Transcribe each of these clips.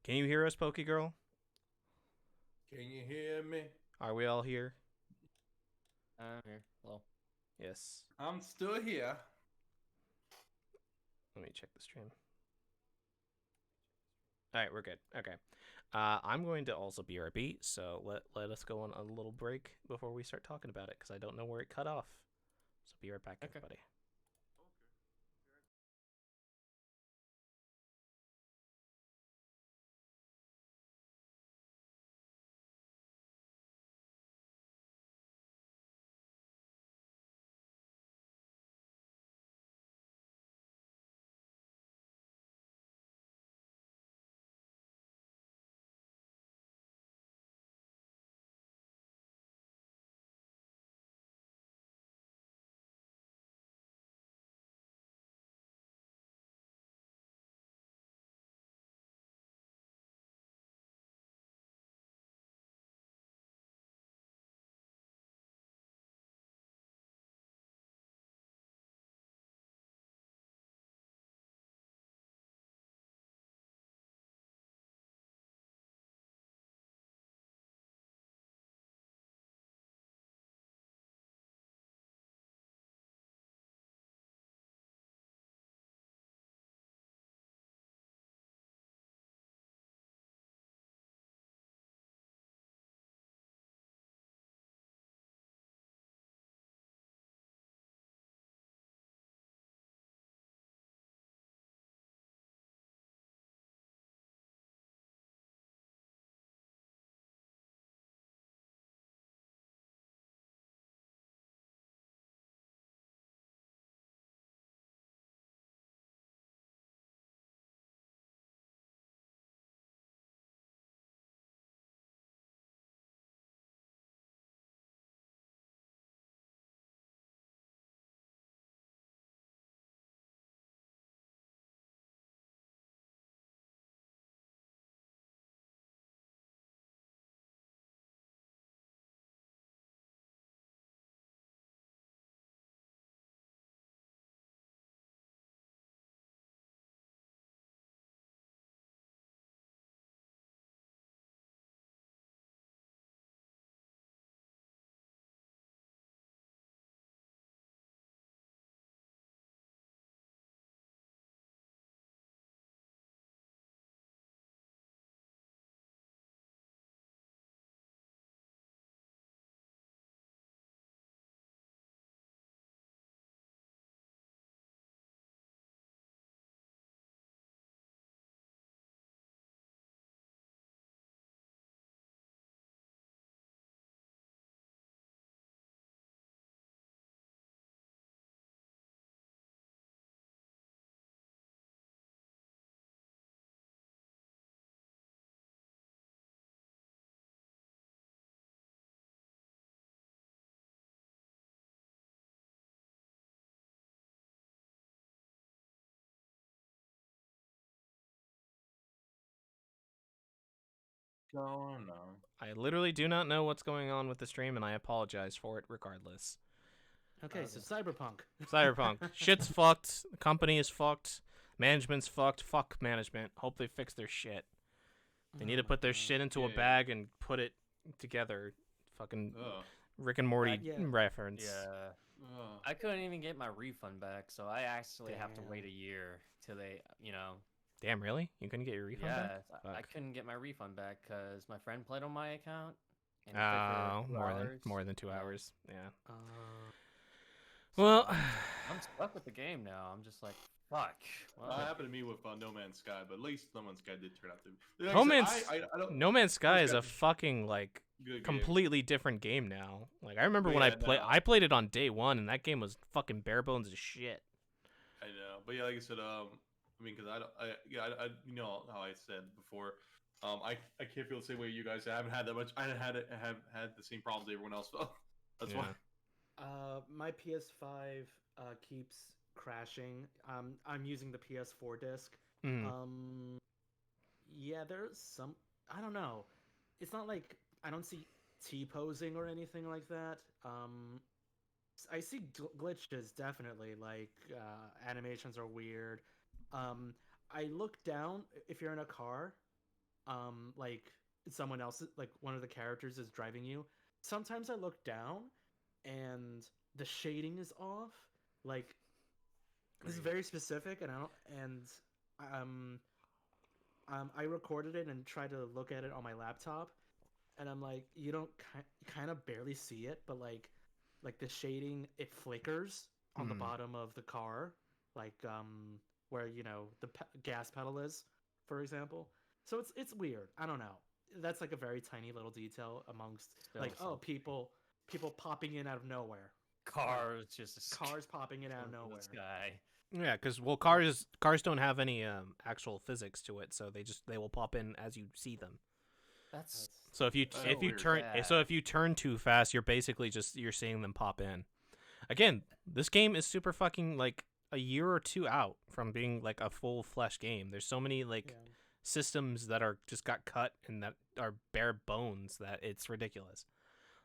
Can you hear us, Pokey Girl? Can you hear me? Are we all here? I'm here. Hello. Yes. I'm still here. Let me check the stream. All right, we're good. Okay. I'm going to also BRB, so let us go on a little break before we start talking about it, because I don't know where it cut off. So be right back, Okay. everybody. Going on. I literally do not know what's going on with the stream, and I apologize for it regardless. Okay, so Cyberpunk. Cyberpunk. Shit's fucked. The company is fucked. Management's fucked. Fuck management. Hope they fix their shit. They need Oh to my put their God. shit into a Yeah. bag and put it together. Fucking Ugh. Rick and Morty Yeah. reference. Yeah. Ugh. I couldn't even get my refund back, so I actually have to wait Damn. a year till they, Damn, really? You couldn't get your refund yeah, back? I Fuck. couldn't get my refund back because my friend played on my account and he played for Oh, 2 hours. more than 2 hours. Yeah. Yeah. So Well, I'm stuck with the game now. I'm just like, fuck. That Well, happened to me with No Man's Sky, but at least No Man's Sky did turn out to be. Like I No said, Man's I don't. No Man's No Sky Man's is a Sky's fucking like a good game. completely different game now. Like I remember But when yeah, no. I played it on day one, and that game was fucking bare bones as shit. I know, but yeah, like I said, I mean, because I don't, you know how I said before, I can't feel the same way you guys. I haven't had that much. I have had the same problems everyone else felt. That's why. Yeah. My PS5 keeps crashing. I'm using the PS4 disc. Mm. Yeah, there's some. I don't know. It's not like I don't see T posing or anything like that. I see glitches definitely. Like animations are weird. Um, I look down if you're in a car. like someone else, like one of the characters is driving you, sometimes I look down and the shading is off. Like this is very specific, and I don't, and um, I recorded it and tried to look at it on my laptop, and I'm like, you don't kind of barely see it, but like the shading, it flickers on the bottom of the car, like where the gas pedal is, for example. So it's weird. I don't know. That's like a very tiny little detail amongst like people popping in out of nowhere. Cars just Cars popping in out of nowhere. This guy. Yeah, because cars don't have any actual physics to it, so they will pop in as you see them. That's So if you turn too fast, you're seeing them pop in. Again, this game is super fucking like a year or two out from being like a full flesh game. There's so many systems that are just got cut and that are bare bones that it's ridiculous.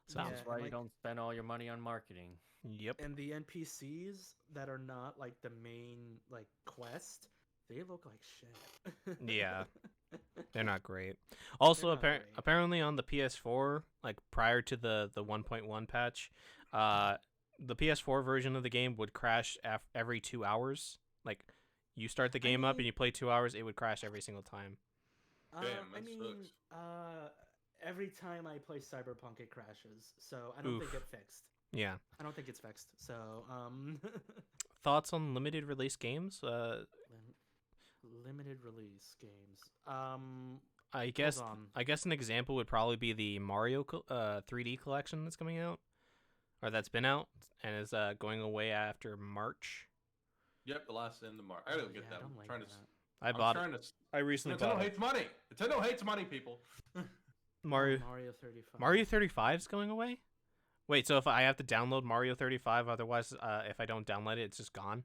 So that's why you don't spend all your money on marketing. Yep. And the NPCs that are not like the main like quest, they look like shit. Yeah. They're not great. Also, They're not great. apparently on the PS4, like prior to the 1.1 patch, the PS4 version of the game would crash every 2 hours. Like, you start the game up and you play 2 hours, it would crash every single time. Damn, that sucks. Every time I play Cyberpunk, it crashes. So I don't think it's fixed. Yeah. I don't think it's fixed. So, Thoughts on limited release games? limited release games. I guess hold on. I guess an example would probably be the Mario 3D collection that's coming out, or that's been out and is going away after March. Yep, the last end of March. I don't get I that. don't I'm like trying that. to. I bought it. trying to. I recently Nintendo bought it. hates money. Nintendo hates money, people. Mario 35. Mario 35 is going away? Wait, so if I have to download Mario 35, otherwise, if I don't download it, it's just gone?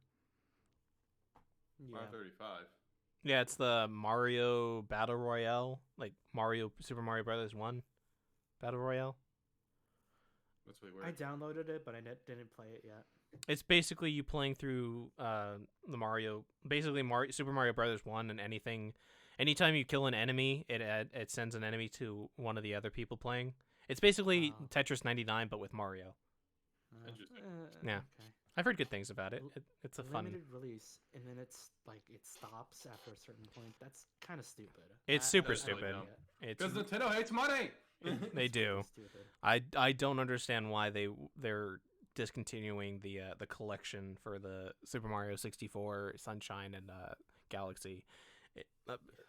Yeah. Mario 35. Yeah, it's the Mario Battle Royale, like Super Mario Brothers 1 Battle Royale. That's way I weird. downloaded it, but I didn't play it yet. It's basically you playing through the Super Mario Brothers 1, and anytime you kill an enemy, it sends an enemy to one of the other people playing. It's basically Wow. Tetris 99, but with Mario. Interesting. Yeah. Okay. I've heard good things about it. It's a fun. Limited release, and then it's like it stops after a certain point. That's kind of stupid. It's I- super That's really stupid. dumb. It's Because Nintendo hates money. they It's do. really stupid. I don't understand why they're discontinuing the collection for the Super Mario 64, Sunshine, and Galaxy.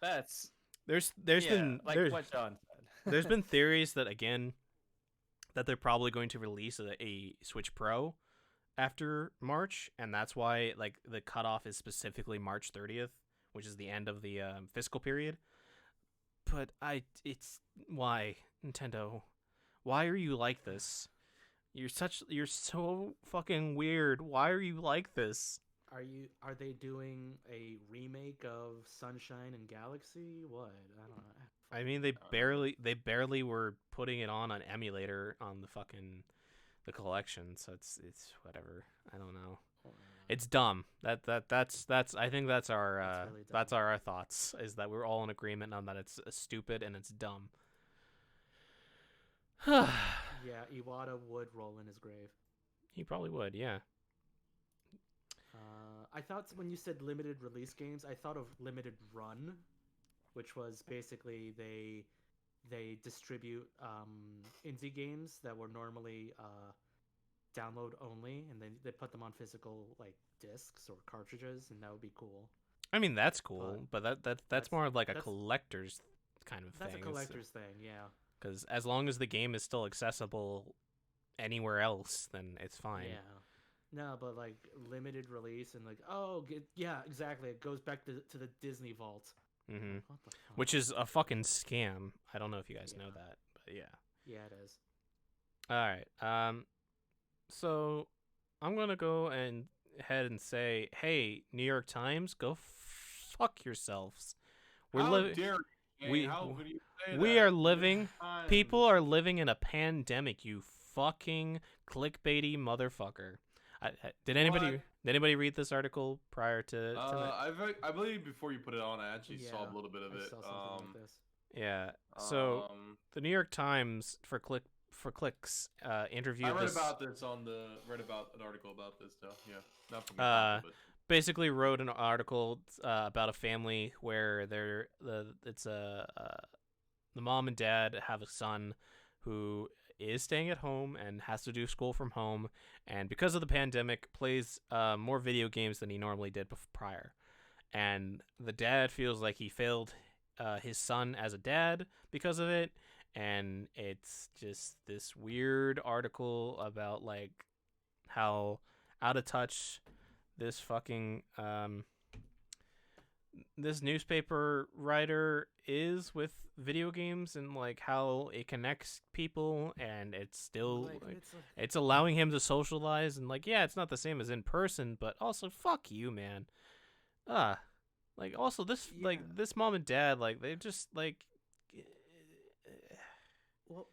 That's There's yeah, been like there's, what John said. there's been theories that they're probably going to release a Switch Pro after March, and that's why like the cutoff is specifically March 30th, which is the end of the fiscal period. But it's why Nintendo, why are you like this? You're so fucking weird. Why are you like this? Are they doing a remake of Sunshine and Galaxy? What? I don't know. I mean, they barely were putting it on an emulator on the collection, so it's whatever. I don't know. It's dumb. That's I think that's our That's really dumb. that's our thoughts, is that we're all in agreement on that it's stupid and it's dumb. Yeah, Iwata would roll in his grave. He probably would, yeah. I thought when you said limited release games, I thought of limited run, which was basically they distribute indie games that were normally download only, and then they put them on physical like discs or cartridges, and that would be cool. I mean, that's cool, but that's more of like a that's- collector's kind of That's thing. a collector's thing, yeah. Because as long as the game is still accessible anywhere else, then it's fine. Yeah. No, but like limited release and like yeah, exactly. It goes back to the Disney vault. Mm-hmm. What the fuck? Which is a fucking scam. I don't know if you guys know Yeah. that, but yeah. Yeah, it is. All right. So I'm gonna go ahead and say, hey, New York Times, go fuck yourselves. How We're dare you? we- How could you say we that? are living. Time. People are living in a pandemic. You fucking clickbaity motherfucker. Did anybody read this article prior to tonight? I believe before you put it on, I actually saw Yeah, a little bit of I it. saw something like this. Yeah. So the New York Times for clicks interviewed I read this. about this read about an article about this though. Yeah, not from Uh, but basically wrote an article about a family where the mom and dad have a son who is staying at home and has to do school from home, and because of the pandemic plays more video games than he normally did prior. And the dad feels like he failed his son as a dad because of it, and it's just this weird article about like how out of touch this fucking this newspaper writer is with video games and like how it connects people, and it's still it's allowing him to socialize, and like, yeah, it's not the same as in person, but also fuck you, man. Like also this this mom and dad, like they just like well,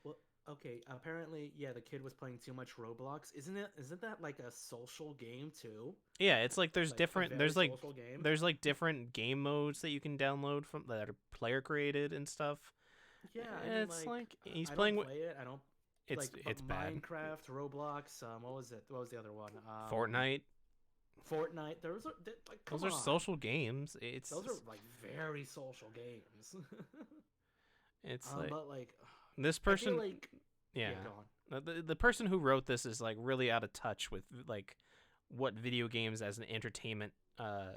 okay. Apparently, yeah, the kid was playing too much Roblox. Isn't that like a social game too? yeah, it's like there's Like, different a there's very like social game? there's like different game modes that you can download from that are player created and stuff. Yeah, it's like he's I playing don't with play it. I don't. it's bad. Minecraft, Roblox. What was it? What was the other one? Fortnite. Fortnite. Those are like, come Those are on. social games. Those are like very social games. It's like but like this I feel person. like Yeah. go on. The person who wrote this is like really out of touch with like what video games as an entertainment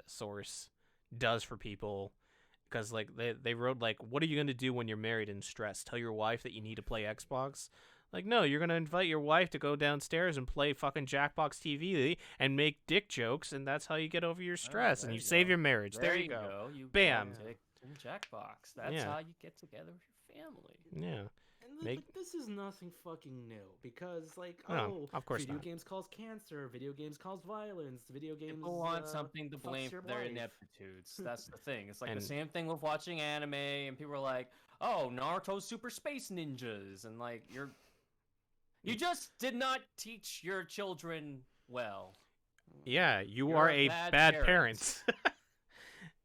source does for people, because like they wrote like, what are you going to do when you're married and stressed? Tell your wife that you need to play Xbox? Like, no, you're going to invite your wife to go downstairs and play fucking Jackbox TV and make dick jokes, and that's how you get over your stress and you save your marriage. There you go. You Bam. Dick and Jackbox. That's how you get together with your family. Yeah. And like, this is nothing fucking new, because like, of course video not. games cause cancer, video games cause violence, video games People want something to blame your for their life. ineptitudes. That's the thing. It's like And- the same thing with watching anime, and people are like, "Oh, Naruto's Super Space Ninjas," and like you just did not teach your children well. Yeah, You're are a a bad bad parent. parent.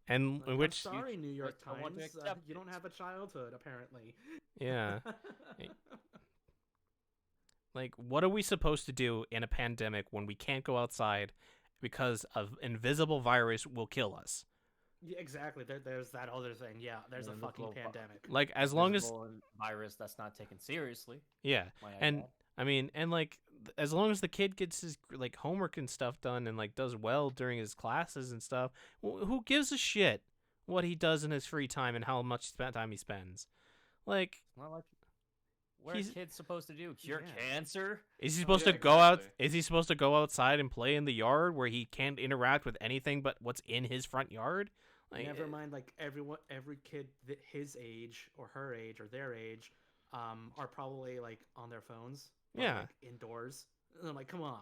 And Like, which I'm sorry, New York just don't want to Times, accept you don't it. have a childhood apparently. yeah. Like, what are we supposed to do in a pandemic when we can't go outside because an invisible virus will kill us? Yeah, exactly. There's that other thing. Yeah, there's a fucking Invisible pandemic. Like, as long as Visible virus that's not taken seriously. yeah, might I and add. I mean, and like, as long as the kid gets his like homework and stuff done and like does well during his classes and stuff, who gives a shit what he does in his free time and how much time he spends? Like, It's not like what are he's- kids supposed to do? Cure Yeah. cancer? is he supposed yeah, to go out? exactly. Is he supposed to go outside and play in the yard where he can't interact with anything but what's in his front yard? Like, Never mind, like every kid his age or her age or their age, are probably like on their phones. Or, Yeah. like, indoors. And I'm like, come on.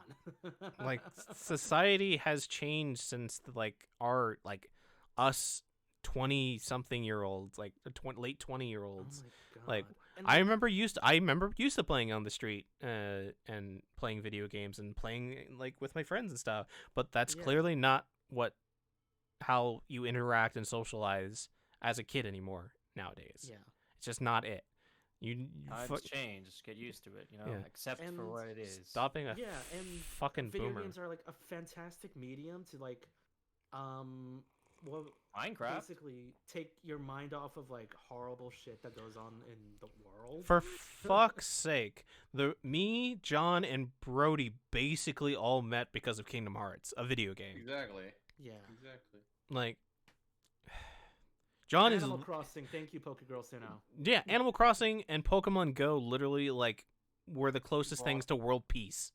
like society has changed since like our like us 20-something-year-olds, like late 20-year-olds. Oh my God. like, And, I remember used to playing on the street and playing video games and playing like with my friends and stuff, but that's Yeah. clearly not how you interact and socialize as a kid anymore nowadays. yeah. It's just not it. You Times change. Just get used to it. Yeah. Accept for And what it is. stop being a Yeah, and fucking video boomer. games are like a fantastic medium to like, well, Minecraft. basically take your mind off of like horrible shit that goes on in the world. For fuck's sake, me, John, and Brody basically all met because of Kingdom Hearts, a video game. exactly. Yeah. Exactly. Like, John is Animal Crossing. Thank you, Pokegirl Sinnoh. yeah, Animal Crossing and Pokemon Go literally like were the closest things to world peace.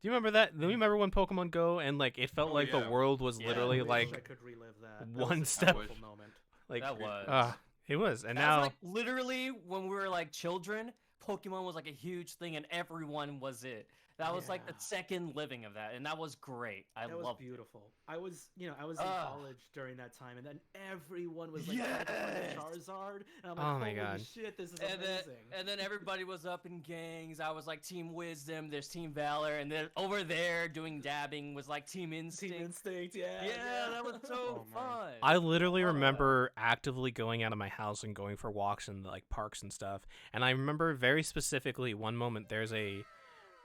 Do you remember that? Do you remember when Pokemon Go and like it felt Oh, like yeah. the world was Yeah, literally I wish like I could relive that. one That was a step- powerful moment. like That was. it was, and That's now like literally when we were like children, Pokemon was like a huge thing and everyone was it. That was like the Yeah. second living of that, and that was great. I That was loved it. beautiful. I was in college during that time, and then everyone was like trying to Yes! find Charizard, and I'm like, Oh my holy God. shit, this is And then, amazing. and then everybody was up in gangs. I was like Team Wisdom, there's Team Valor, and then over there doing dabbing was like Team Instinct. Team Instinct, yeah. Yeah, that was so Oh, man. fun. I literally remember actively going out of my house and going for walks in like parks and stuff. And I remember very specifically one moment. There's a,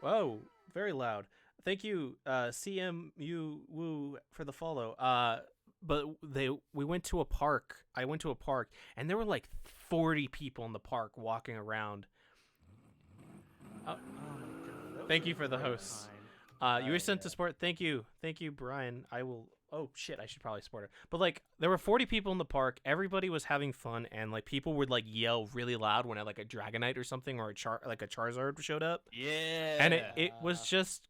whoa, very loud. Thank you, CMU Woo, for the follow. But we went to a park. I went to a park, and there were like 40 people in the park walking around. Oh my God, that Thank was you a for the great hosts. time. You were sent to support. Thank you, Brian. I will. Oh shit, I should probably support it. But like, there were 40 people in the park. Everybody was having fun, and like people would like yell really loud when like a Dragonite or something or a Charizard showed up, Yeah. and it was just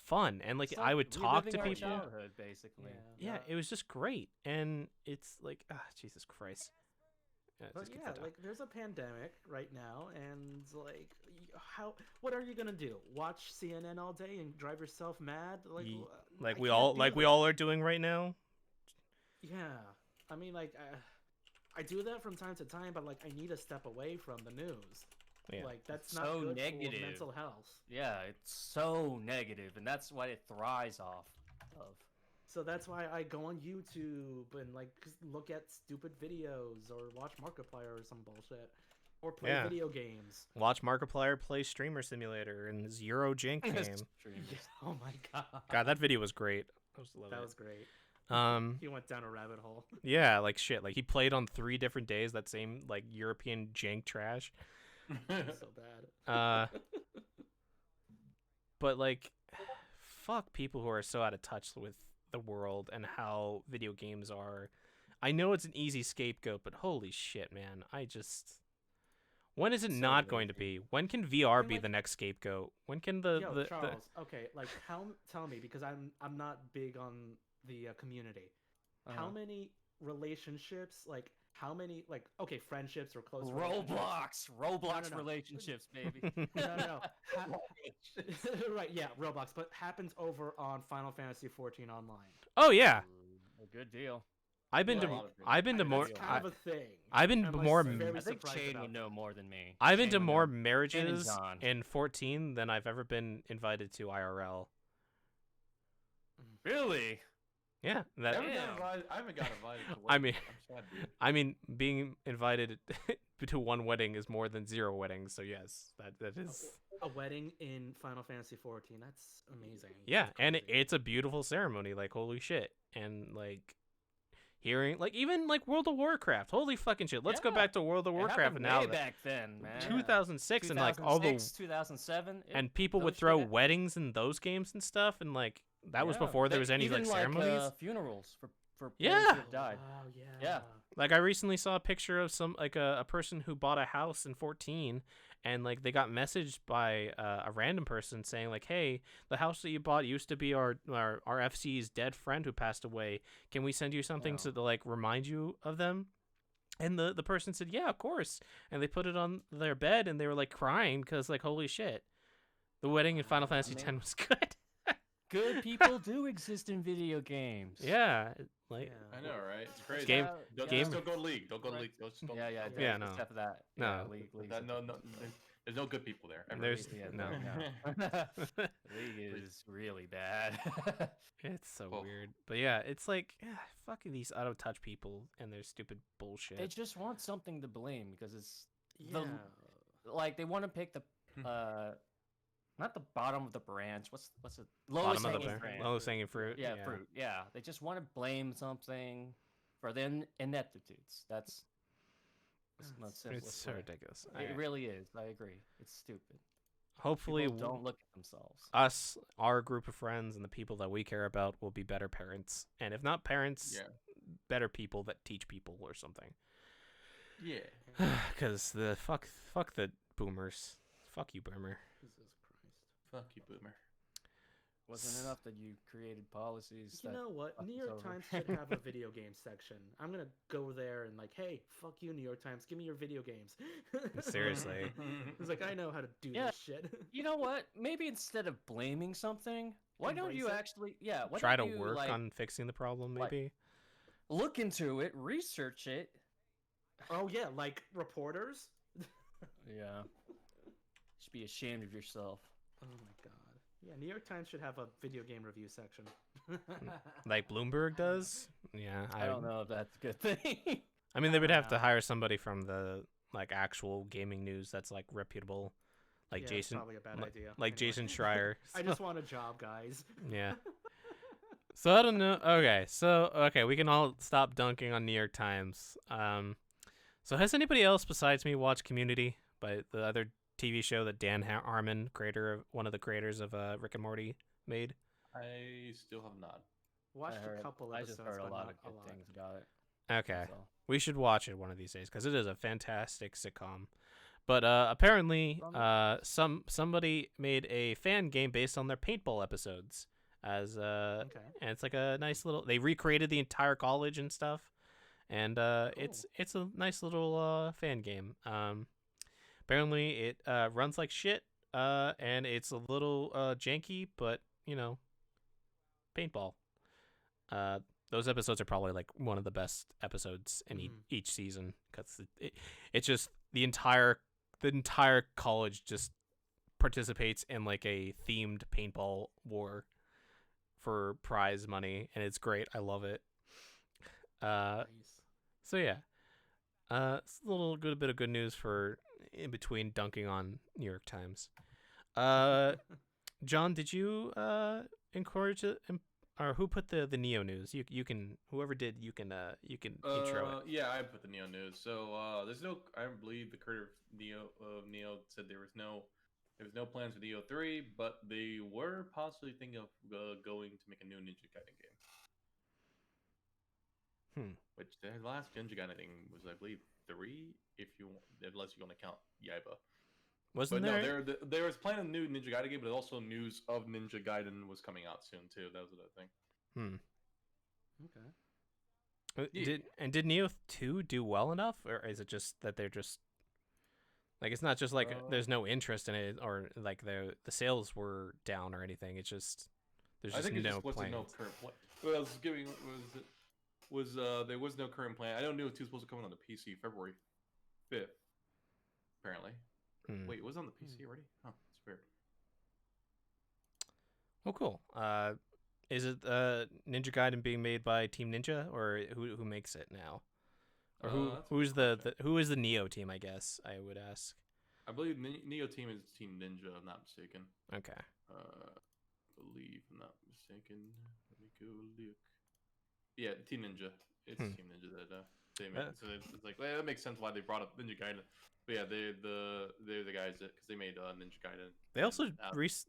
fun. And like I would talk to reliving our people. childhood, basically. Yeah, it was just great, and it's like, Jesus Christ. Yeah, But just keep yeah, that down. like there's a pandemic right now, and like, what are you gonna do? Watch CNN all day and drive yourself mad? Like, Ye- I like we can't all do like we that. all are doing right now. Yeah, I mean, like, I do that from time to time, but like, I need to step away from the news. Yeah. Like, that's It's not so good negative. for mental health. Yeah, it's so negative, and that's what it thrives off of. So that's why I go on YouTube and like look at stupid videos or watch Markiplier or some bullshit, or play Yeah. video games. Watch Markiplier play Streamer Simulator in his Euro Jank game. Yeah, oh my god. God, that video was great. I was loving That it. was great. Um, He went down a rabbit hole. yeah, like shit. Like he played on 3 different days that same like European jank trash. So bad. But like, fuck people who are so out of touch with the world and how video games are. I know it's an easy scapegoat, but holy shit, man! I just. When is it So not going to lazy. be? When can VR And, be like- the next scapegoat? When can the Yo, Charles. Okay, like tell me, because I'm not big on the community. How many relationships, like how many, like, okay, friendships or close relationships- Roblox no. relationships, baby. No. Right, yeah, Roblox, but happens over on Final Fantasy 14 online. Oh yeah, A good deal. I've been Yeah, to a lot of things. I've been to more That's kind of a thing. I've been I'm, to like, more very I think surprised Shane about would know that. more than me. I've been to Shane would more know. marriages John. in 14 than I've ever been invited to IRL. Really? Yeah, that I haven't got invited to I weddings. mean- I'm sad, dude. I mean, being invited to one wedding is more than 0 weddings. So yes, that is A wedding in Final Fantasy 14. That's amazing. yeah, That's and crazy. it's a beautiful ceremony. Like holy shit, and like hearing like even like World of Warcraft. Holy fucking shit! Let's go Yeah. back to World of It Warcraft happened now. way that- back then, man. 2006 and like all the 2007, and people would those throw shit- weddings in those games and stuff, and like that was Yeah, before there they- was any even, like ceremonies. funerals for players Yeah. who have died. Wow, yeah. Yeah. Like I recently saw a picture of some like a person who bought a house in 14 and like they got messaged by a random person saying like, hey, the house that you bought used to be our FC's dead friend who passed away. Can we send you something Wow. to like remind you of them? And the person said, yeah, of course. And they put it on their bed and they were like crying because like, holy shit, the wedding in Final Fantasy man. X was good. Good people do exist in video games. Yeah, like Yeah. I know, right? It's crazy. Game- Don't, game- just don't go to League. Don't go to Right. League. Just don't, Yeah, yeah, don't- Yeah, no. Except for that. No. Yeah, League's That, no, there's no good people there. Ever. There's- yeah, no. League is really bad. it's so Well- weird. But yeah, it's like fucking these out of touch people and their stupid bullshit. They just want something to blame because it's Yeah. like they want to pick the not the bottom of the branch. What's it? Bottom Lowest of the hanging bar- branch. lowest hanging fruit. Yeah, fruit. Yeah, they just want to blame something for their ineptitudes. That's the It's simplest It's so way. ridiculous. It really is. I agree. It's stupid. Hopefully, People don't look at themselves. us, our group of friends, and the people that we care about will be better parents. And if not parents, Yeah. better people that teach people or something. Yeah. Because the fuck the boomers. Fuck you, boomer. Jesus Christ. Fuck you, boomer. Wasn't enough that you created policies. You that know what? fucked New us York over. Times should have a video game section. I'm gonna go there and like, hey, fuck you, New York Times. Give me your video games. Seriously. It's like I know how to do Yeah. this shit. You know what? Maybe instead of blaming something, why don't you Embrace it. actually, yeah, why Try to don't you work like on fixing the problem, like- maybe. look into it, research it? Oh yeah, like reporters. Yeah. Should be ashamed of yourself. Oh my god. Yeah, New York Times should have a video game review section. Like Bloomberg does. Yeah, I don't know if that's a good thing. I mean, they would have to know. hire somebody from the like actual gaming news that's like reputable, like Yeah, Jason, Probably a bad idea. like Anyway. Jason Schreier. I just want a job, guys. Yeah. So I don't know. Okay, we can all stop dunking on New York Times. So has anybody else besides me watched Community, by the other TV show that Dan Harmon, one of the creators of Rick and Morty, made? I still have not. Watched a couple I episodes, just heard a but lot not of good lot. things about it. Okay, That's all. we should watch it one of these days because it is a fantastic sitcom. But apparently, somebody made a fan game based on their paintball episodes. And it's like a nice little. They recreated the entire college and stuff, and it's a nice little fan game. Apparently it runs like shit, and it's a little janky, but paintball. Those episodes are probably like one of the best episodes in each season because it's just the entire college just participates in like a themed paintball war for prize money, and it's great. I love it. Nice. So yeah, it's a little good bit of good news for in between dunking on New York Times. John, did you encourage it, or who put the Neo news? You can whoever did you can intro it. Yeah, I put the Neo news. So there's no. I believe the creator of Neo said there was no plans for Neo 3, but they were possibly thinking of going to make a new Ninja Gaiden game. Which the last Ninja Gaiden thing was, I believe, 3, unless you want to count Yaiba. Wasn't but there? no, there was planned a new Ninja Gaiden game, but also news of Ninja Gaiden was coming out soon too. That was another thing. Okay. Did Neo 2 do well enough, or is it just that they're just like it's not just like there's no interest in it, or like the sales were down or anything? It's just there's just no plan. No current plan. What I was giving was there was no current plan. I know Neo 2 is supposed to come out on the PC February 5th, apparently. Wait, it was on the PC already? Oh, that's weird. Oh, cool. Is it Ninja Gaiden being made by Team Ninja, or who makes it now? Or who is the Neo team? I guess I would ask. I believe Neo team is Team Ninja. If I'm not mistaken. Okay. Believe I'm not mistaken. Let me go look. Yeah, Team Ninja. It's Team Ninja that they made. So it's like that makes sense why they brought up Ninja Gaiden. But yeah, they're the guys that because they made Ninja Gaiden.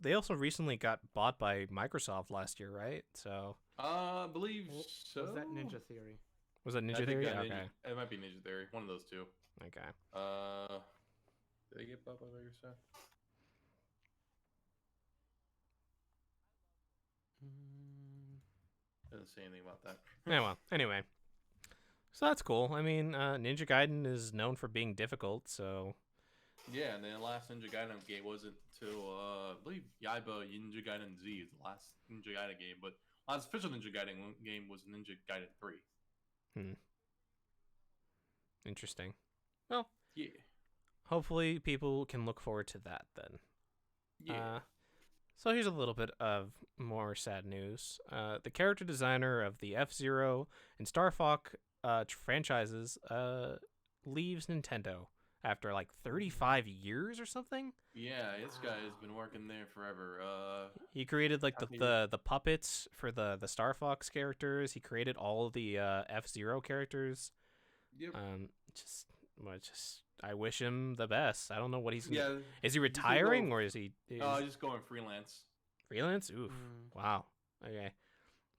They also recently got bought by Microsoft last year, right? So. I believe so. Was that Ninja Theory? Was that Ninja Theory? Okay. It might be Ninja Theory. One of those two. Okay. Did they get bought by Microsoft? Doesn't say anything about that. Yeah, well, anyway. So that's cool. I mean, Ninja Gaiden is known for being difficult, so. Yeah, and then the last Ninja Gaiden game wasn't till I believe Yaiba Ninja Gaiden Z is the last Ninja Gaiden game, but last official Ninja Gaiden game was Ninja Gaiden 3. Interesting. Well, yeah. Hopefully people can look forward to that then. Yeah. So here's a little bit of more sad news. The character designer of the F-Zero and Star Fox franchises leaves Nintendo after like 35 years or something. Yeah, this guy has been working there forever. He created like the puppets for the Star Fox characters. He created all of the F-Zero characters. Yep. Just I wish him the best. I don't know what he's gonna. Yeah. Is he retiring or is he? Just going freelance. Freelance? Oof. Wow. Okay.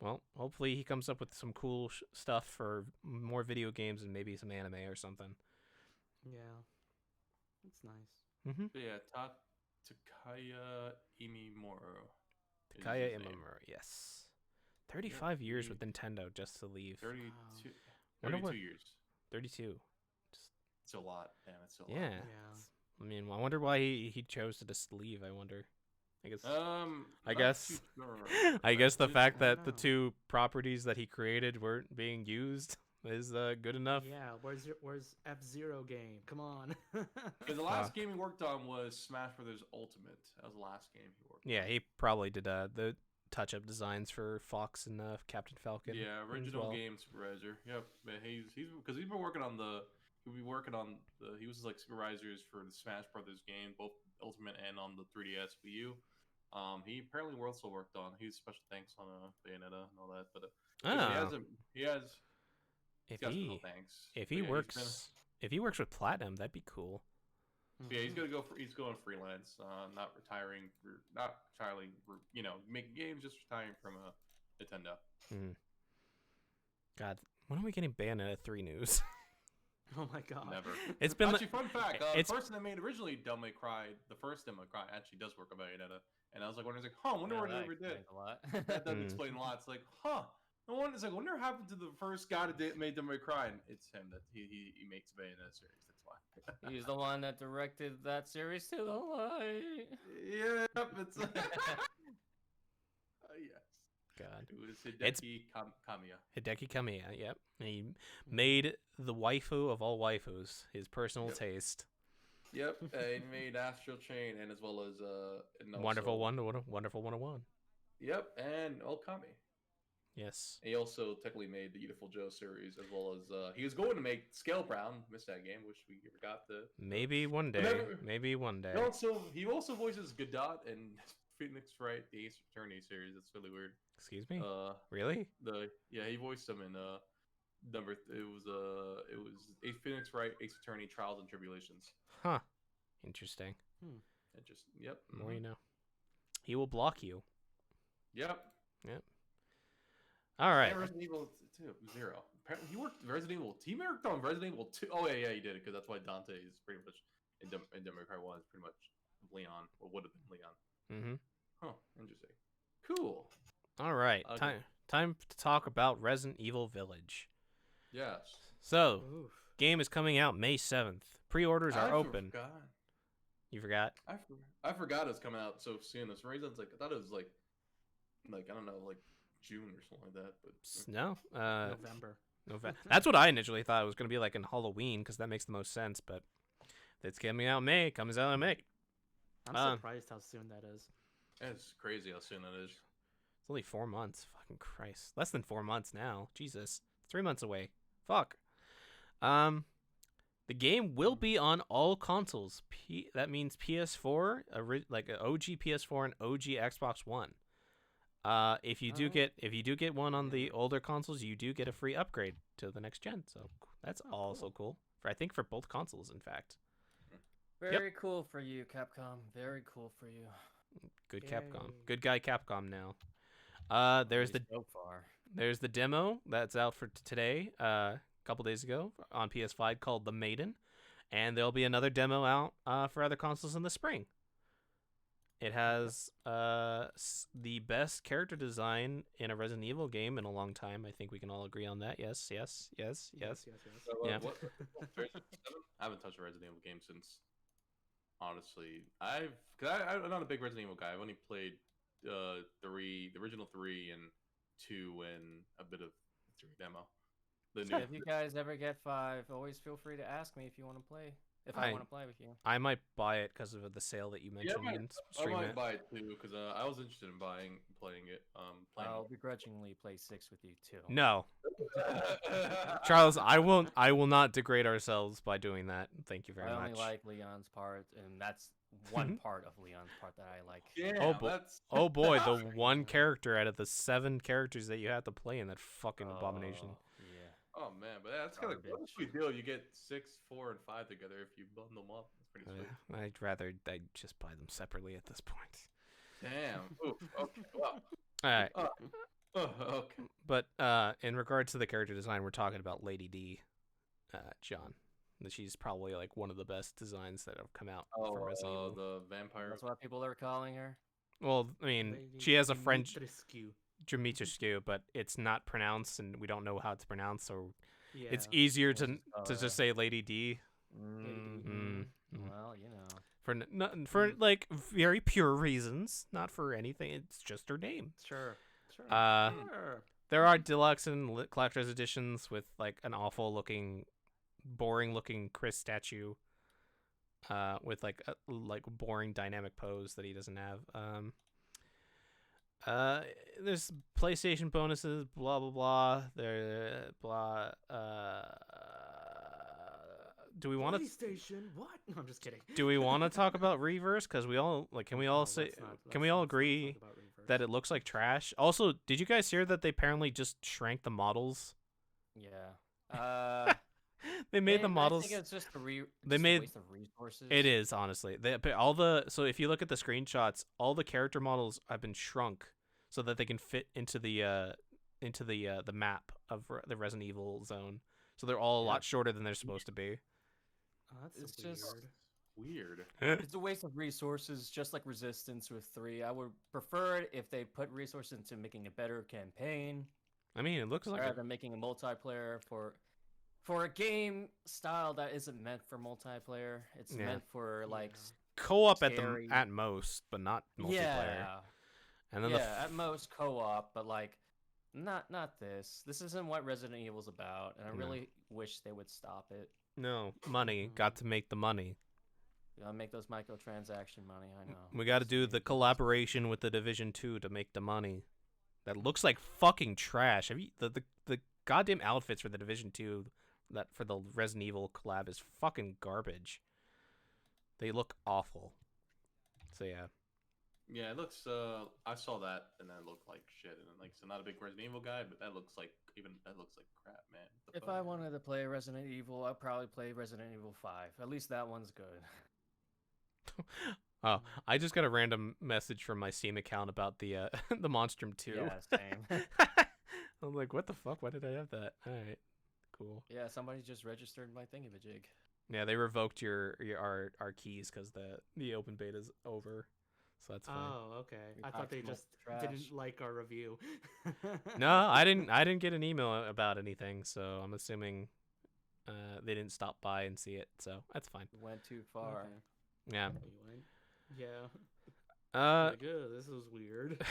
Well, hopefully he comes up with some cool stuff for more video games and maybe some anime or something. Yeah. That's nice. Mm-hmm. So yeah, Takaya Imimura. is Takaya his name. Imamura, yes. 35 years with Nintendo just to leave. 32, Wonder 32 what- years. 32. It's a lot. Damn, it's a lot. Yeah. Yeah. I mean, I wonder why he chose to just leave. I wonder. I guess. I not guess. too sure. I guess the Just- fact I don't that the know. two properties that he created weren't being used is good enough. Yeah, where's F-Zero game? Come on. Because the last game he worked on was Smash Brothers Ultimate. That was the last game he worked Yeah, on. he probably did the touch-up designs for Fox and Captain Falcon. Yeah, as original well. game supervisor. Yep, but he's because he's been working on he was like supervisors for the Smash Brothers game, both Ultimate and on the 3DS Wii U. He apparently also worked on. He's special thanks on Bayonetta and all that, but he has if got he special thanks. if But he yeah, works if he works with Platinum, that'd be cool. Yeah, he's gonna go for. He's going freelance, not retiring making games, just retiring from Nintendo. God, when are we getting Bayonetta 3 news? Oh my god. Never. It's been Actually, fun fact: it's the person that made originally Devil May Cry, the first Devil May Cry, actually does work on Bayonetta. And I was like, I wonder what they ever did. A lot. That does explain a lot. It's like, huh? No one is like, I wonder what happened to the first guy that made Devil May Cry, and it's him that he makes Bayonetta series. That's why. He's the one that directed that series to the light. Yep, it's. Yes. God. It was It's- Hideki Kamiya. Hideki Kamiya, yep. He made the waifu of all waifus, his personal Yep. taste. Yep, he made Astral Chain and as well as and Wonderful also- Wonderful 101. Yep, and Okami. Yes. He also technically made the Beautiful Joe series as well as he was going to make Scalebound. Missed that game, which we forgot to. Maybe one day. Whenever- Maybe one day. He also voices Godot and Phoenix Wright the Ace Attorney series. That's really weird. Excuse me? Really? He voiced them in it was Ace Phoenix Wright Ace Attorney Trials and Tribulations. Huh. Interesting. It just yep. More you know. He will block you. Yep. All right. And Resident Evil 0. Apparently, he worked Resident Evil. He worked on Resident Evil 2. Oh yeah, he did it because that's why Dante is pretty much in Devil May Cry 1 is pretty much Leon or would have been Leon. Mm-hmm. Huh. Interesting. Cool. All right. Okay. Time to talk about Resident Evil Village. Yes. So, Oof. game is coming out May 7th. Pre-orders are open. Forgot. You forgot? I forgot it was coming out so soon. For some reason, it's like I thought it was like I don't know, like June or something like that. But No. November. That's what I initially thought it was going to be like in Halloween because that makes the most sense. But it's coming out in May. Comes out in May. I'm surprised how soon that is. it's crazy how soon that is. It's only 4 months. Fucking Christ. Less than 4 months now. Jesus. 3 months away. Fuck. The game will be on all consoles. That means PS4, like an OG PS4 and OG Xbox One. If you do get one on the older consoles, you do get a free upgrade to the next gen. So that's also cool. I think for both consoles, in fact. Very cool for you, Capcom. Very cool for you. Good Capcom. Yay. Good guy Capcom now. There's At least so far. There's the demo that's out for today, a couple days ago on PS5 called The Maiden, and there'll be another demo out for other consoles in the spring. It has the best character design in a Resident Evil game in a long time. I think we can all agree on that. Yes. So, Yeah. I haven't touched a Resident Evil game since. Honestly, I'm not a big Resident Evil guy. I've only played the original 3 and 2 and a bit of 3 demo. The So if you guys ever get 5, always feel free to ask me if you want to play. If I want to play with you. I might buy it because of the sale that you mentioned. You can I stream might it. buy it too because I was interested in playing it. I'll begrudgingly play 6 with you too. No, Charles, I will not degrade ourselves by doing that. Thank you very I much. only like Leon's part, and that's one part of Leon's part that I like. Yeah, Oh boy, the one character out of the 7 characters that you have to play in that fucking abomination. Yeah. Oh man, but that's kind of Garbage. what we do. You get 6, 4, and 5 together if you bundle them up. That's pretty sweet. I'd rather just buy them separately at this point. Damn. Ooh, okay. Wow. All right, Okay. but in regards to the character design, we're talking about Lady D, John. She's probably like one of the best designs that have come out from Resident Evil. The vampire. That's what people are calling her. Well, I mean, Lady she has a friend, Dimitrescu. Dimitrescu, but it's not pronounced, and we don't know how it's pronounced, so Yeah. it's easier We'll to just call to her- just say Lady D. Mm, Mm. Well, you know. For like very pure reasons, not for anything. It's just her name. Sure. Sure. Uh, Sure. There are deluxe and collector's editions with like an awful looking, boring looking Chris statue. With like a boring dynamic pose that he doesn't have. There's PlayStation bonuses, blah blah blah. There, blah. Do we want to? PlayStation? What? No, I'm just kidding. Do we want to talk about Reverse? Because we all like. Can we all No, say? let's Can we all not agree talk about Reverse. that it looks like trash? Also, did you guys hear that they apparently just shrank the models? Yeah. They made the Man, models. I think it's just They just made- a waste of resources. It is honestly. They but all the so if you look at the screenshots, all the character models have been shrunk so that they can fit into the map of the Resident Evil zone. So they're all a Yeah. lot shorter than they're supposed to be. Oh, that's It's weird. just- Weird. It's a waste of resources, just like Resistance with 3. I would prefer it if they put resources into making a better campaign I mean, it looks like rather than making a multiplayer for a game style that isn't meant for multiplayer. It's Yeah. meant for like co-op scary. at most, but not multiplayer. yeah, And then yeah, at most co-op, but like not this. This isn't what Resident Evil's about, and I No. really wish they would stop it. no money. Got to make the money. You gotta make those microtransaction money. I know. We got to do the collaboration with the Division 2 to make the money. That looks like fucking trash. Have you the goddamn outfits for the Division 2 that for the Resident Evil collab is fucking garbage. They look awful. So yeah. Yeah, it looks. I saw that and that looked like shit. And like, so not a big Resident Evil guy, but that looks like crap, man. What the If fuck? I wanted to play Resident Evil, I'd probably play Resident Evil 5. At least that one's good. Oh, I just got a random message from my Steam account about the the Monstrum 2. Yeah, same. I'm like, what the fuck? Why did I have that? All right, cool. Yeah, somebody just registered my thingamajig. Yeah, they revoked our keys because the open beta's over, so that's fine. Oh, okay. We I thought talked they about just trash. didn't like our review. No, I didn't get an email about anything, so I'm assuming they didn't stop by and see it, so that's fine. You went too far. Okay. Yeah. You went? Yeah. Like, this is weird.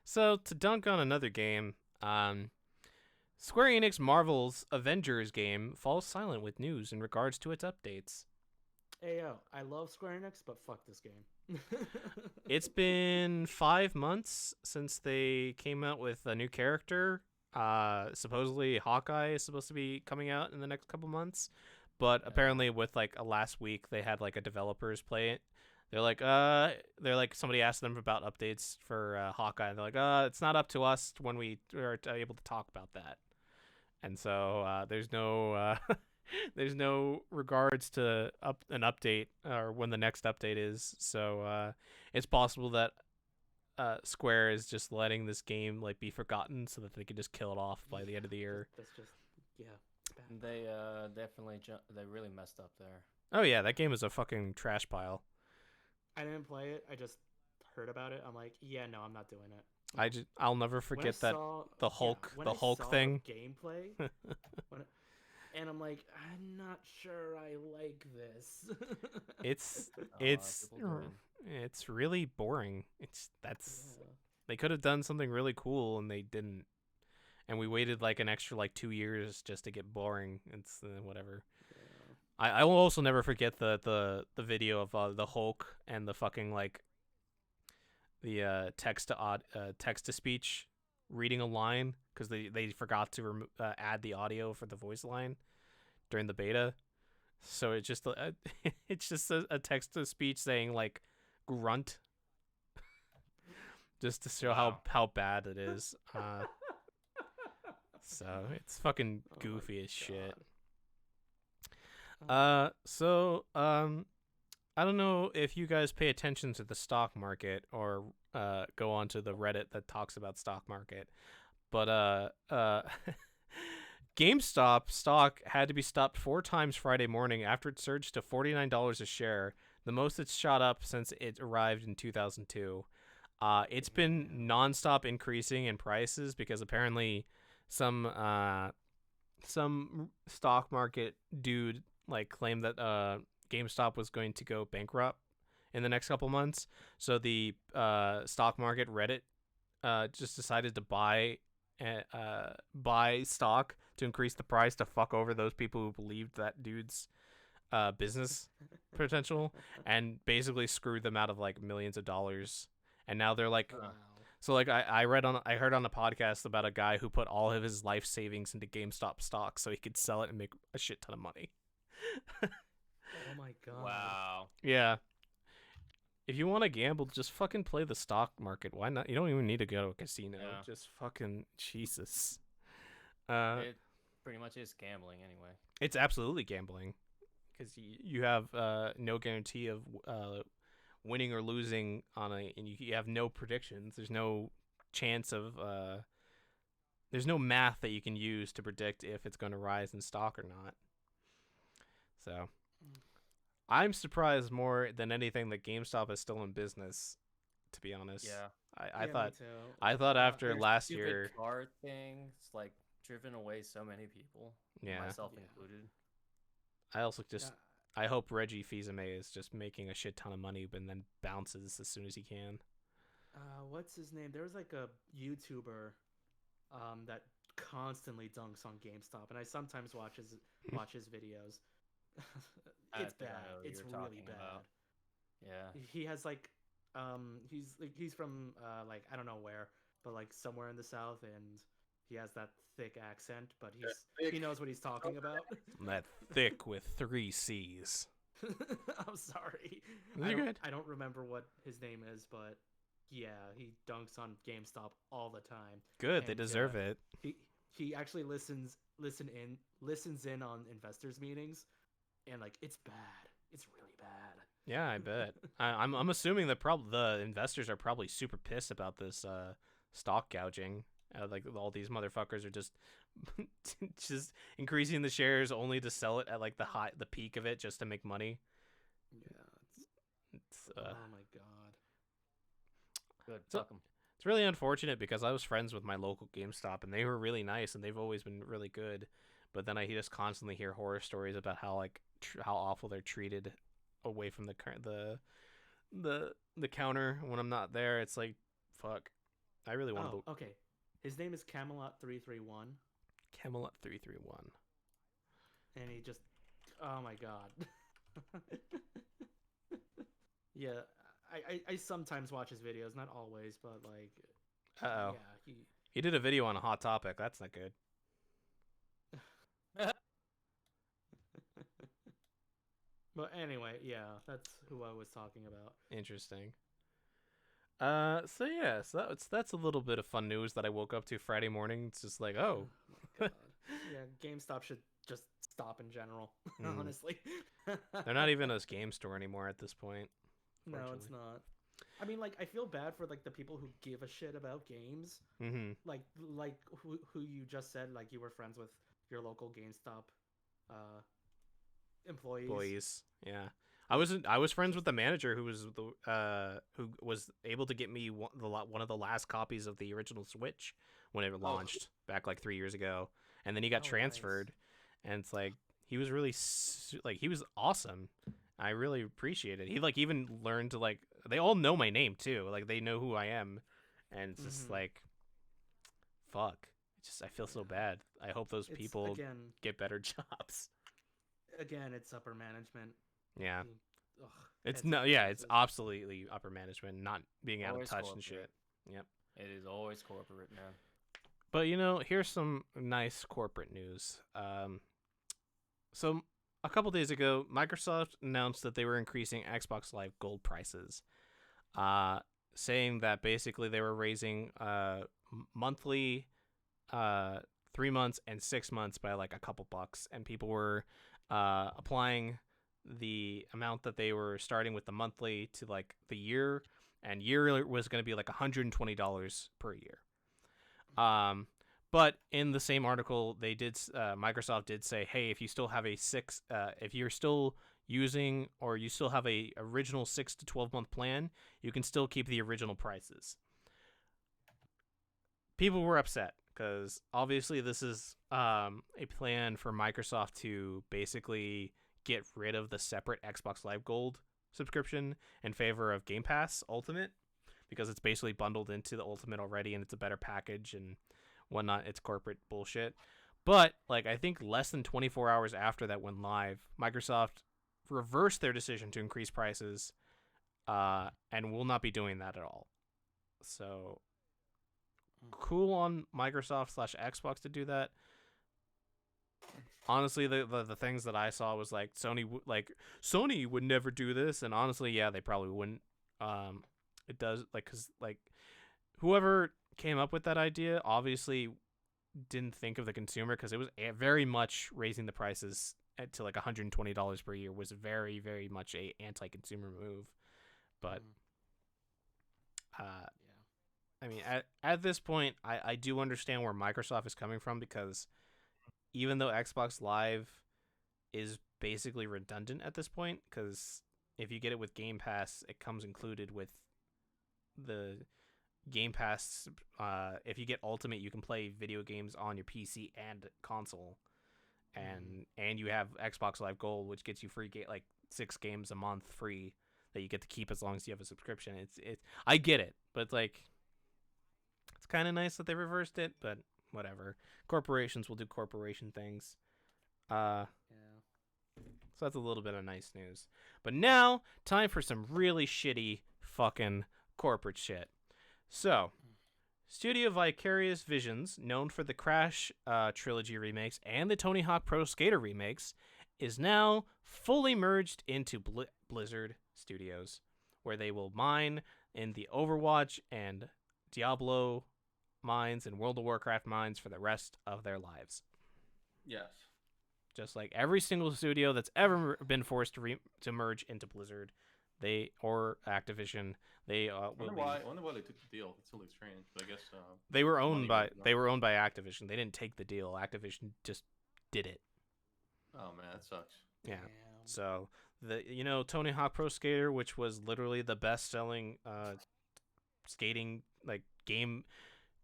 So to dunk on another game, Square Enix Marvel's Avengers game falls silent with news in regards to its updates. Hey, yo, I love Square Enix, but fuck this game. It's been 5 months since they came out with a new character. Supposedly Hawkeye is supposed to be coming out in the next couple months, but apparently with like a last week they had like a developers play it. They're like somebody asked them about updates for Hawkeye, and they're like, it's not up to us when we are able to talk about that. And so there's no there's no regards to an update or when the next update is. So it's possible that Square is just letting this game like be forgotten so that they can just kill it off by the end of the year. That's just, yeah. bad. They definitely they really messed up there. Oh yeah, that game is a fucking trash pile. I didn't play it. I just heard about it. I'm like, yeah, no, I'm not doing it. I'll never When I forget that saw- the yeah, Hulk when the I Hulk saw thing. gameplay, and I'm like, I'm not sure I like this. It's People doing- it's really boring. That's Yeah. they could have done something really cool and they didn't. And we waited like an extra like 2 years just to get boring. It's whatever. Yeah. I will also never forget the video of the Hulk and the fucking like the text to speech reading a line because they forgot to add the audio for the voice line during the beta. So it's just it's just a text to speech saying like grunt just to show Wow. how bad it is. So it's fucking Oh my goofy as shit. God. I don't know if you guys pay attention to the stock market or go onto the Reddit that talks about stock market, but GameStop stock had to be stopped 4 times Friday morning after it surged to $49 a share, The most it's shot up since it arrived in 2002. It's been nonstop increasing in prices because apparently some stock market dude like claimed that GameStop was going to go bankrupt in the next couple months. So the stock market Reddit just decided to buy stock to increase the price to fuck over those people who believed that dude's business potential, and basically screwed them out of like millions of dollars. And now they're like, Wow. so like I heard on a podcast about a guy who put all of his life savings into GameStop stock so he could sell it and make a shit ton of money. Oh my god. Wow. Yeah. If you want to gamble, just fucking play the stock market. Why not? You don't even need to go to a casino. Yeah. Just fucking Jesus. It pretty much is gambling anyway. It's absolutely gambling because you have no guarantee of winning or losing on and you have no predictions. There's no chance of there's no math that you can use to predict if it's going to rise in stock or not. So I'm surprised more than anything that GameStop is still in business, to be honest. Yeah. I Yeah, thought me too. I thought after Their last stupid year, card thing, it's like driven away so many people, yeah. myself Yeah. included. I also just Yeah. I hope Reggie Fils-Aimé is just making a shit ton of money, but then bounces as soon as he can. What's his name? There was like a YouTuber that constantly dunks on GameStop, and I sometimes watch his videos. I It's think I bad. know who It's you're really talking bad. about. Yeah. He has like he's from like I don't know where, but like somewhere in the South, and he has that thick accent, but he thick. knows what he's talking about. That thick with 3 C's. I'm sorry. You're good. I don't remember what his name is, but yeah, he dunks on GameStop all the time. Good, they And, deserve it. He actually listens in on investors meetings, and like it's bad. It's really bad. Yeah, I bet. I'm assuming that the investors are probably super pissed about this stock gouging. Like all these motherfuckers are just just increasing the shares only to sell it at like the peak of it just to make money. Yeah. It's Oh my god. Good. So- Fuck 'em. it's really unfortunate because I was friends with my local GameStop and they were really nice and they've always been really good. But then I just constantly hear horror stories about how like how awful they're treated away from the counter when I'm not there. It's like fuck. I really want to Okay. His name is Camelot 331, Camelot 331. and he just oh my god. Yeah, I sometimes watch his videos, not always, but like Uh-oh. yeah, He did a video on a hot topic. That's not good. But anyway, yeah, that's who I was talking about. Interesting. So yeah, so that's a little bit of fun news that I woke up to Friday morning. It's just like, oh, My God. Yeah, GameStop should just stop in general, Mm. honestly. they're not even a game store anymore at this point. No, it's unfortunately. not. I mean, like, I feel bad for like the people who give a shit about games, Mm-hmm. like who you just said, like you were friends with your local GameStop employees. Boys, yeah. I was friends with the manager who was able to get me one of the last copies of the original Switch when it launched back like 3 years ago, and then he got Oh, nice. transferred, and it's like he was really he was awesome. I really appreciate it. He like even learned to like they all know my name too. Like they know who I am, and it's just Mhm. like fuck. It's just I feel so bad. I hope those It's, people again, get better jobs. it's upper management. Yeah. Ugh, It's heads no, of yeah, it's businesses. absolutely upper management, not being out of Always touch and corporate. shit. Yep. It is always corporate, man. But here's some nice corporate news. So a couple days ago, Microsoft announced that they were increasing Xbox Live Gold prices, saying that basically they were raising monthly, 3 months and 6 months by like a couple bucks, and people were applying the amount that they were starting with the monthly to like the year, and year was going to be like $120 per year. But in the same article, they did Microsoft did say, hey, if you still have if you're still using, or you still have a original 6 to 12 month plan, you can still keep the original prices. People were upset because obviously this is a plan for Microsoft to basically get rid of the separate Xbox Live Gold subscription in favor of Game Pass Ultimate, because it's basically bundled into the Ultimate already and it's a better package and whatnot. It's corporate bullshit. But like, I think less than 24 hours after that went live, Microsoft reversed their decision to increase prices and will not be doing that at all. So cool on Microsoft / Xbox to do that. Honestly, the things that I saw was like Sony would never do this, and honestly, yeah, they probably wouldn't. It does, like, cause like whoever came up with that idea obviously didn't think of the consumer, because it was very much raising the prices to like $120 per year was very, very much a anti-consumer move. But I mean, at this point, I do understand where Microsoft is coming from, because even though Xbox Live is basically redundant at this point, because if you get it with Game Pass, it comes included with the Game Pass. If you get Ultimate, you can play video games on your PC and console, and you have Xbox Live Gold, which gets you free like 6 games a month free that you get to keep as long as you have a subscription. It's I get it, but it's like, it's kind of nice that they reversed it, but whatever. Corporations will do corporation things. So that's a little bit of nice news. But now, time for some really shitty fucking corporate shit. So, Studio Vicarious Visions, known for the Crash trilogy remakes and the Tony Hawk Pro Skater remakes, is now fully merged into Blizzard Studios, where they will mine in the Overwatch and Diablo mines and World of Warcraft mines for the rest of their lives. Yes. Just like every single studio that's ever been forced to merge into Blizzard, or Activision, they I wonder why they took the deal. It's really strange, but I guess they were owned by Activision. They didn't take the deal. Activision just did it. Oh man, that sucks. Yeah. So Tony Hawk Pro Skater, which was literally the best-selling skating like game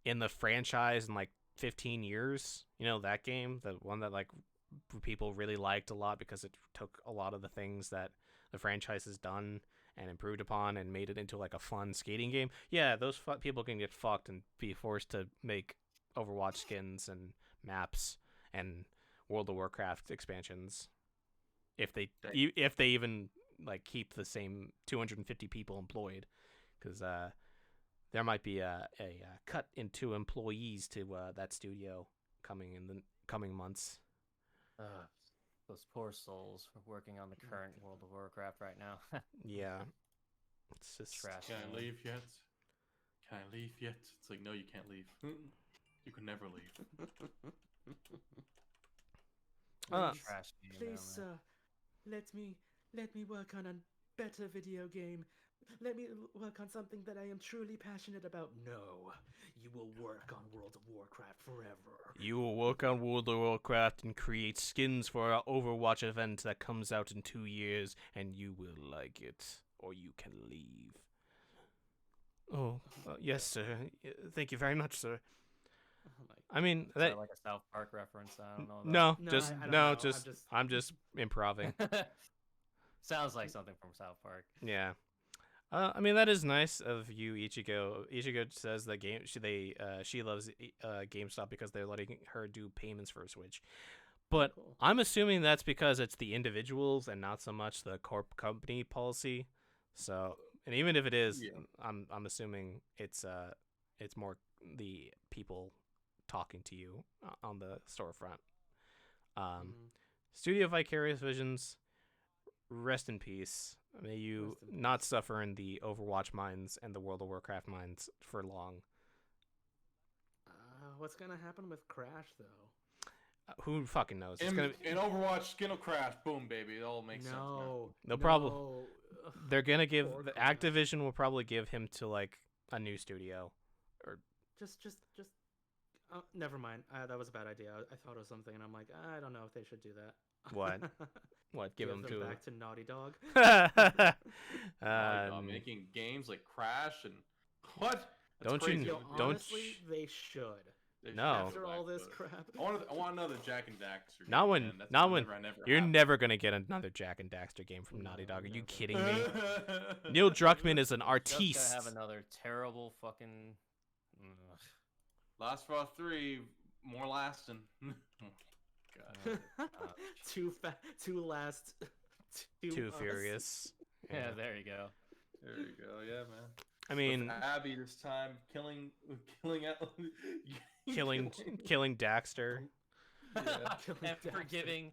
in the franchise in like 15 years. That game, the one that like people really liked a lot because it took a lot of the things that the franchise has done and improved upon and made it into like a fun skating game. Yeah, those people can get fucked and be forced to make Overwatch skins and maps and World of Warcraft expansions if they even like keep the same 250 people employed, because there might be a cut into employees to that studio coming in the coming months. Those poor souls working on the current World of Warcraft right now. Yeah. It's just trash. Can I leave yet? Can I leave yet? It's like, no, you can't leave. You can never leave. Trash game, Please, sir, let me work on a better video game. Let me work on something that I am truly passionate about. No, you will work on World of Warcraft forever. You will work on World of Warcraft and create skins for our Overwatch event that comes out in 2 years, and you will like it, or you can leave. Oh, yes, sir. Thank you very much, sir. I mean, is that like a South Park reference? I don't know. No, No, just I don't no, know. just I'm just improving. Sounds like something from South Park. Yeah. I mean, that is nice of you, Ichigo. Ichigo says that she loves GameStop because they're letting her do payments for Switch. But Cool. I'm assuming that's because it's the individuals and not so much the company policy. So, and even if it is, Yeah. I'm assuming it's more the people talking to you on the storefront. Studio Vicarious Visions, rest in peace. May you not suffer in the Overwatch mines and the World of Warcraft mines for long. What's gonna happen with Crash though? Who fucking knows? It's In Overwatch, skin will crash. Boom, baby. It all makes sense. No problem. Ugh, They're gonna give poor Crash. Activision will probably give him to like a new studio, or Just Never mind. That was a bad idea. I thought of something, and I'm like, I don't know if they should do that. What? What? Give them back to Naughty Dog. Making games like Crash and what? That's Don't you crazy. know- Yo, don't honestly, they should. They should No. go After back all to this it. crap. I want another Jack and Daxter. Not game, when- man. That's not when- never You're happened. never gonna get another Jack and Daxter game from Naughty No, Dog. Are you never. kidding me? Neil Druckmann is an Just artiste. gonna have another terrible fucking. Ugh. Last of Us 3, more lasting. God. Too last. Too us. furious. Yeah, there you go. There you go. Yeah, man. I mean, With Abby this time killing killing Daxter. Yeah. Killing and Daxter. forgiving.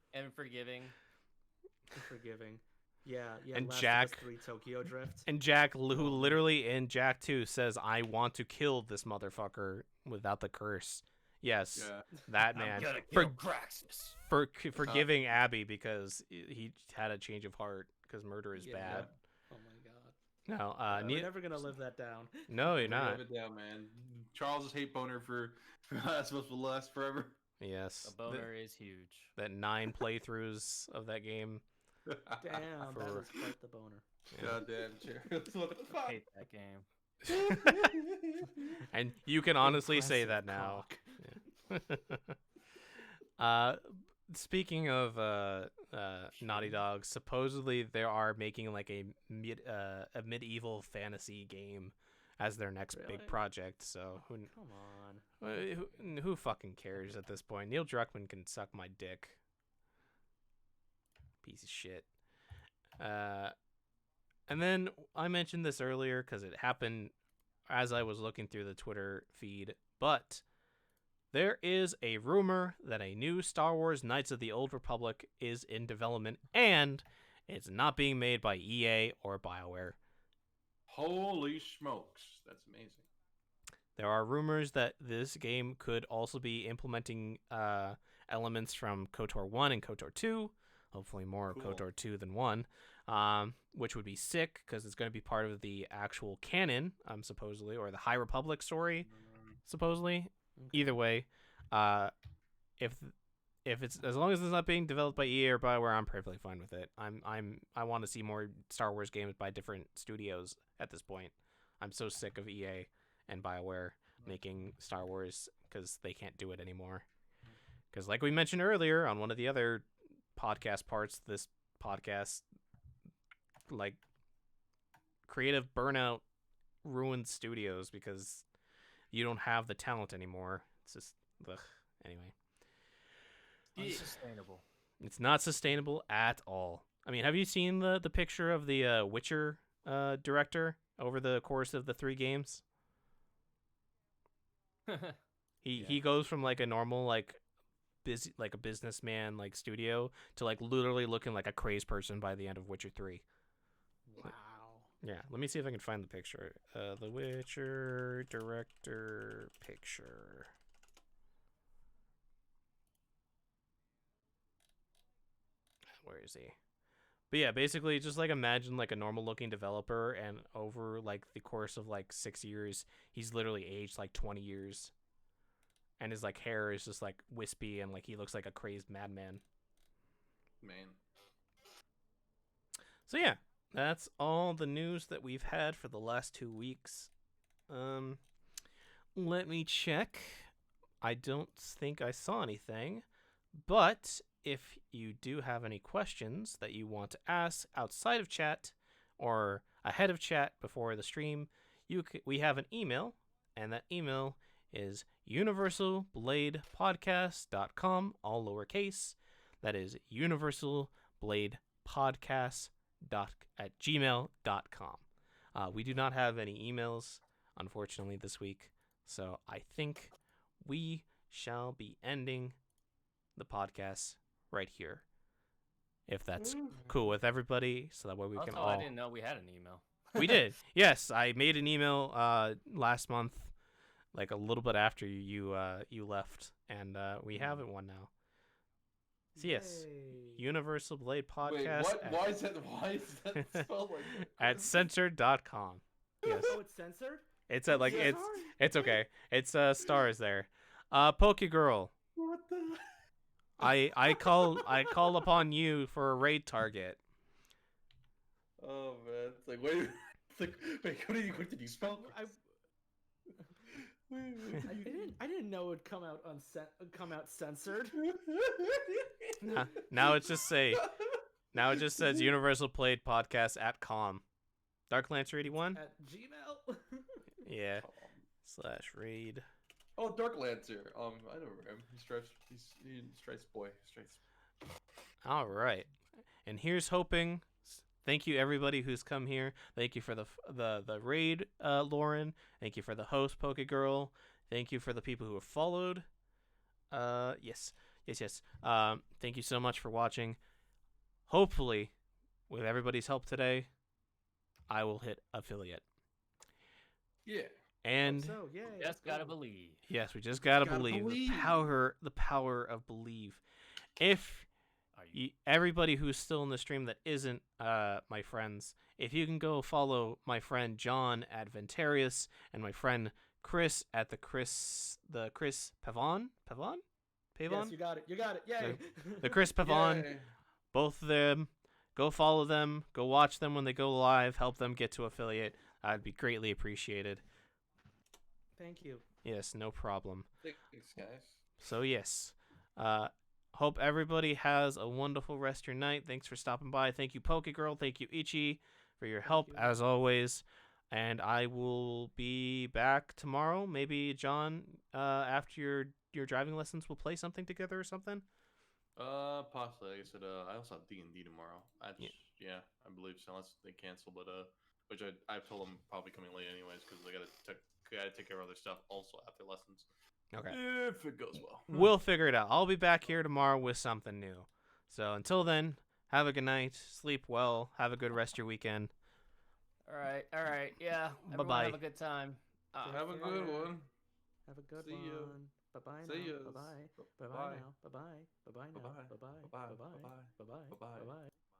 Forgiving. Yeah. And Last of Us Jack- 3 Tokyo Drift. And Jack, who literally in Jack 2 says, "I want to kill this motherfucker without the curse." Yes, Yeah. that I'm man. gonna For- kill Graxus. Forgiving Abby because he had a change of heart because murder is Yeah. bad. Oh my god. No, We're never gonna live that down. no, you're not. Live it down, man. Charles' hate boner for that's supposed to last forever. Yes, The boner is huge. that 9 playthroughs of that game. Damn, that For- was quite the boner. God damn, Charles. What the I fuck? hate that game. And you can honestly say that Impressive now. cock. Speaking of Naughty Dog, supposedly they are making like a medieval fantasy game as their next Really? big project. So Come on. who fucking cares at this point? Neil Druckmann can suck my dick. Piece of shit. And then I mentioned this earlier because it happened as I was looking through the Twitter feed, but there is a rumor that a new Star Wars Knights of the Old Republic is in development, and it's not being made by EA or BioWare. Holy smokes, that's amazing. There are rumors that this game could also be implementing elements from KOTOR 1 and KOTOR 2, hopefully more Cool. KOTOR 2 than 1, which would be sick because it's going to be part of the actual canon, supposedly, or the High Republic story, supposedly. Either way, if it's as long as it's not being developed by EA or BioWare, I'm perfectly fine with it. I want to see more Star Wars games by different studios at this point. I'm so sick of EA and BioWare making Star Wars because they can't do it anymore. Because like we mentioned earlier on one of the other podcast parts, this podcast, like, creative burnout ruins studios because you don't have the talent anymore. It's just, ugh. Anyway. Unsustainable. It's not sustainable at all. I mean, have you seen the picture of the Witcher director over the course of the 3 games? He goes from like a normal like a businessman like studio to like literally looking like a crazed person by the end of Witcher 3. Wow. Yeah, let me see if I can find the picture. The Witcher director picture. Where is he? But yeah, basically just like imagine like a normal looking developer, and over like the course of like 6 years, he's literally aged like 20 years. And his like hair is just like wispy and like he looks like a crazed madman. Man. So yeah, that's all the news that we've had for the last 2 weeks. Let me check. I don't think I saw anything, but if you do have any questions that you want to ask outside of chat or ahead of chat before the stream, we have an email, and that email is universalbladepodcast.com, all lowercase. That is universalbladepodcast@gmail.com. We do not have any emails, unfortunately, this week, so I think we shall be ending the podcast right here, if that's cool with everybody, so that way we can Also, all... I didn't know we had an email. We did. Yes, I made an email last month, like a little bit after you left, and we have it one now. So yes, Yay. Universal Blade Wait, Podcast what? Why is that spelled like that? at censored.com. Yes, Oh, it's censored? it's at like Yeah. it's okay. It's stars there. Pokegirl, What the? I call upon you for a raid target. Oh man, it's like wait, it's like wait, what did you spell? I didn't know it would come out censored. Now it just says Universal Played Podcast at com. Darklancer81? At Gmail. Yeah. /raid. Oh, Darklancer. I know him. He's Stripes boy. Stripes. All right. And here's hoping. Thank you everybody who's come here. Thank you for the raid, Lauren. Thank you for the host, Pokegirl. Thank you for the people who have followed. Yes. Thank you so much for watching. Hopefully, with everybody's help today, I will hit affiliate. Yeah. And So yeah, Just gotta believe. yes, we just gotta believe. The power of believe. If everybody who's still in the stream that isn't my friends, if you can go follow my friend John at Ventarius and my friend Chris at the Chris Pavon. Yes, you got it. Yay. The Chris Pavon. Yay. Both of them. Go follow them. Go watch them when they go live. Help them get to affiliate. I'd be greatly appreciated. Thank you. Yes, no problem. Thanks, guys. So yes, hope everybody has a wonderful rest of your night. Thanks for stopping by. Thank you, Pokegirl. Thank you, Ichi, for your help you. as always. And I will be back tomorrow. Maybe John, after your driving lessons, we'll play something together or something. Possibly. Like I said, I also have D&D tomorrow. Yeah, I believe so. Unless they cancel, but which I've told them probably coming late anyways because I gotta take care of other stuff also after lessons. Okay. If it goes well. We'll figure it out. I'll be back here tomorrow with something new. So until then, have a good night. Sleep well. Have a good rest of your weekend. All right. Yeah. Everyone Bye-bye. have a good time. Have a good one. Have a good See one. ya. Bye-bye See now. yas. Bye-bye. Bye-bye. Bye-bye now. Bye-bye. Bye-bye now. Bye-bye. Bye-bye. Bye-bye. Bye-bye. Bye-bye. Bye-bye. Bye-bye. Bye-bye.